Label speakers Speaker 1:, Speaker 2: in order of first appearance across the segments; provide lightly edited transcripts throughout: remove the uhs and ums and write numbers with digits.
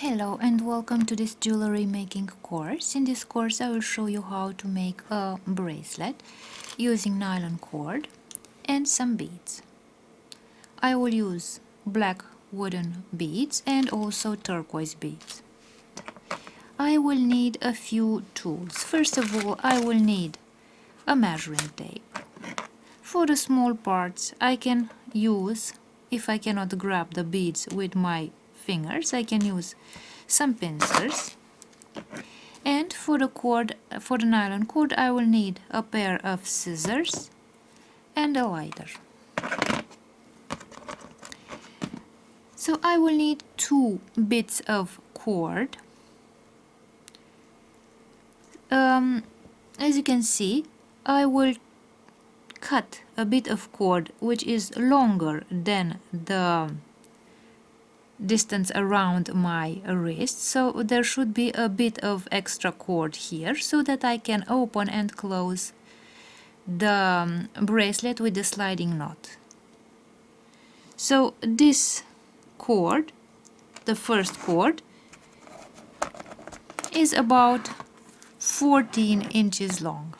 Speaker 1: Hello and welcome to this jewelry making course. In this course I will show you how to make a bracelet using nylon cord and some beads. I will use black wooden beads and also turquoise beads. I will need a few tools. First of all, I will need a measuring tape. For the small parts I can use, if I cannot grab the beads with my fingers, I can use some pincers. And for the nylon cord, I will need a pair of scissors and a lighter. So I will need 2 bits of cord. As you can see, I will cut a bit of cord which is longer than the distance around my wrist, so there should be a bit of extra cord here so that I can open and close the bracelet with the sliding knot. So this cord, the first cord, is about 14 inches long.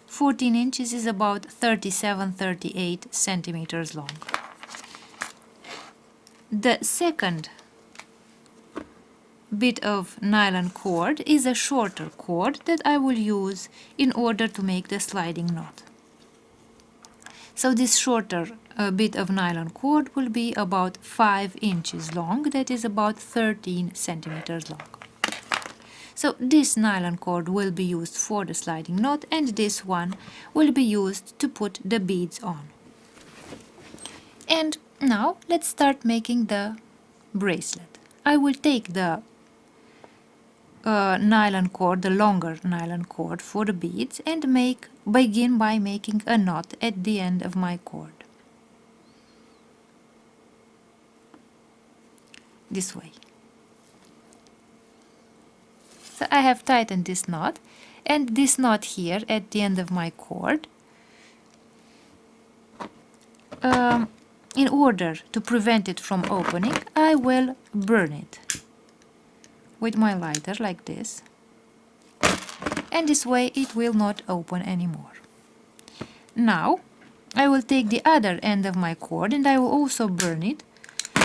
Speaker 1: 14 inches is about 37-38 centimeters long. The second bit of nylon cord is a shorter cord that I will use in order to make the sliding knot. So this shorter bit of nylon cord will be about 5 inches long, that is about 13 centimeters long. So this nylon cord will be used for the sliding knot and this one will be used to put the beads on. And now let's start making the bracelet. I will take the nylon cord, the longer nylon cord for the beads, and begin by making a knot at the end of my cord. This way. So I have tightened this knot, and this knot here at the end of my cord, in order to prevent it from opening, I will burn it with my lighter like this, and this way it will not open anymore. Now I will take the other end of my cord and I will also burn it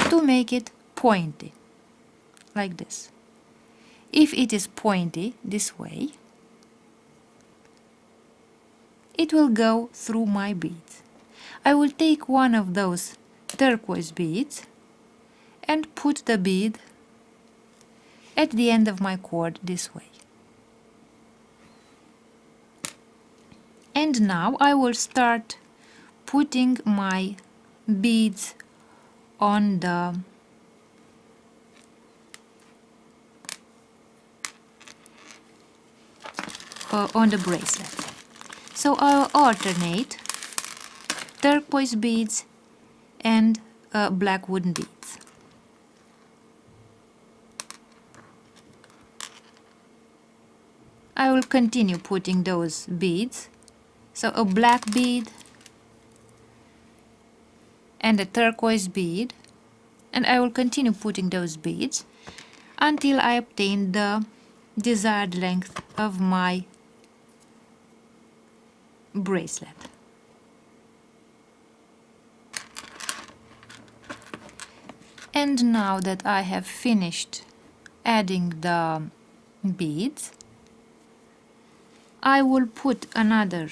Speaker 1: to make it pointy, like this. If it is pointy this way, it will go through my beads. I will take one of those turquoise beads and put the bead at the end of my cord this way. And now I will start putting my beads on the bracelet. So I'll alternate turquoise beads and black wooden beads. I will continue putting those beads, so a black bead and a turquoise bead, and I will continue putting those beads until I obtain the desired length of my bracelet. And now that I have finished adding the beads, I will put another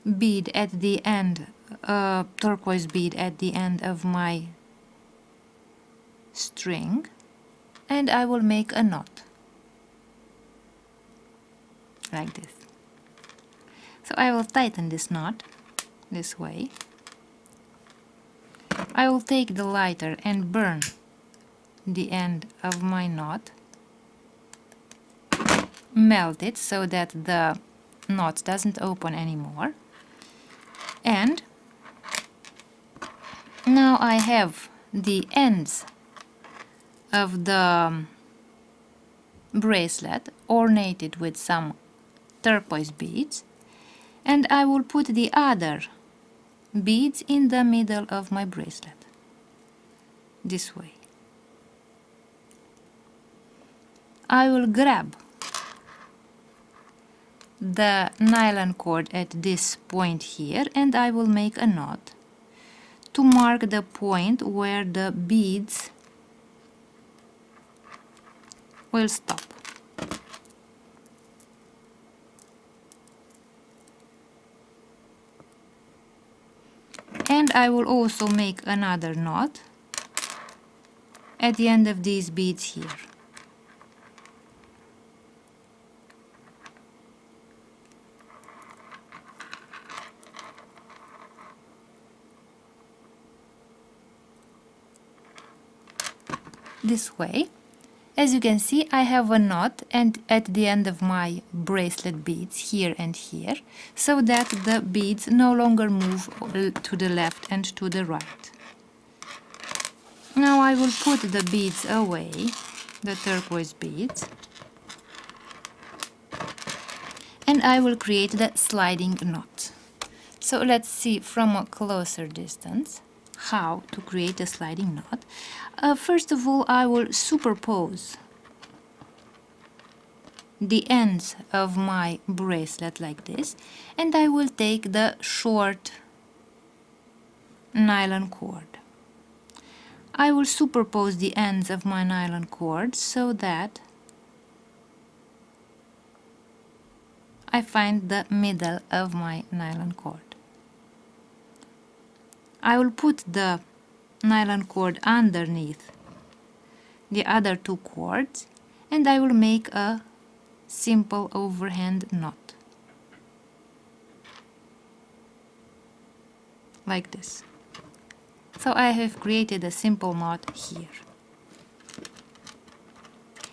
Speaker 1: bead at the end, turquoise bead at the end of my string, and I will make a knot like this. So I will tighten this knot this way. I will take the lighter and burn the end of my knot, melt it so that the knot doesn't open anymore. And now I have the ends of the bracelet ornated with some turquoise beads, and I will put the other beads in the middle of my bracelet, this way. I will grab the nylon cord at this point here, and I will make a knot to mark the point where the beads will stop. And I will also make another knot at the end of these beads here. This way. As you can see, I have a knot and at the end of my bracelet beads here and here, so that the beads no longer move to the left and to the right. Now I will put the beads away, the turquoise beads, and I will create the sliding knot. So let's see from a closer distance how to create a sliding knot. First of all, I will superpose the ends of my bracelet like this, and I will take the short nylon cord. I will superpose the ends of my nylon cord so that I find the middle of my nylon cord. I will put the nylon cord underneath the other two cords, and I will make a simple overhand knot like this. So I have created a simple knot here.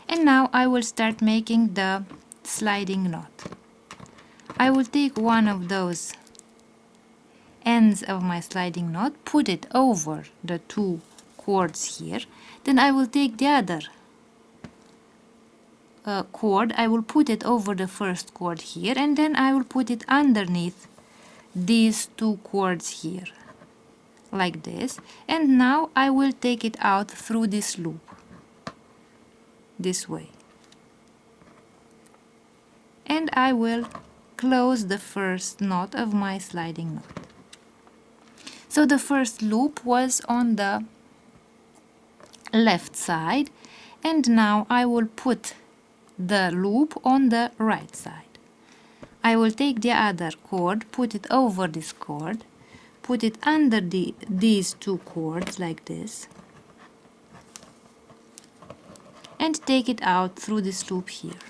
Speaker 1: And now I will start making the sliding knot. I will take one of those ends of my sliding knot, put it over the two cords here, then I will take the other cord, I will put it over the first cord here, and then I will put it underneath these two cords here, like this, and now I will take it out through this loop, this way. And I will close the first knot of my sliding knot. So the first loop was on the left side, and now I will put the loop on the right side. I will take the other cord, put it over this cord, put it under these two cords like this, and take it out through this loop here.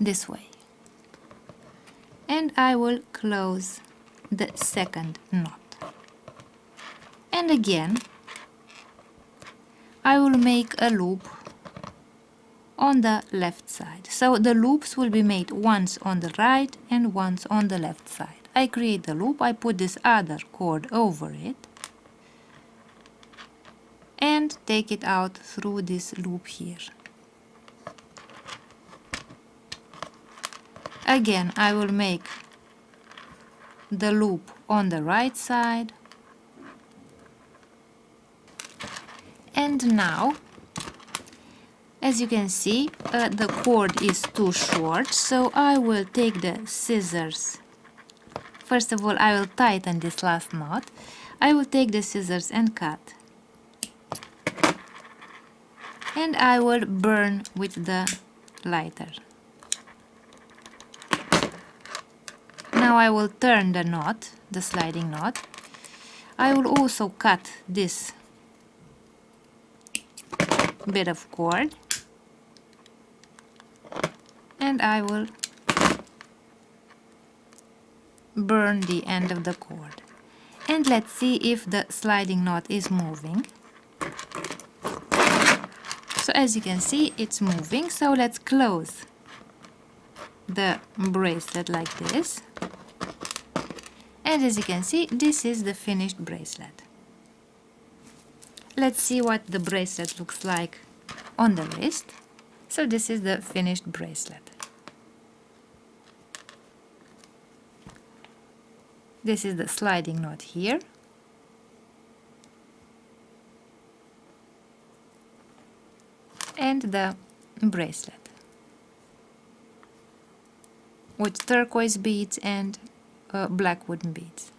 Speaker 1: This way. And I will close the second knot. And again, I will make a loop on the left side. So the loops will be made once on the right and once on the left side. I create the loop, I put this other cord over it, and take it out through this loop here. Again, I will make the loop on the right side, and now, as you can see, the cord is too short, so I will take the scissors. First of all, I will tighten this last knot. I will take the scissors and cut, and I will burn with the lighter. Now I will turn the knot, the sliding knot. I will also cut this bit of cord, and I will burn the end of the cord. And let's see if the sliding knot is moving. So as you can see, it's moving, so let's close the bracelet like this. And as you can see, this is the finished bracelet. Let's see what the bracelet looks like on the wrist. So this is the finished bracelet. This is the sliding knot here. And the bracelet with turquoise beads and black wooden beads.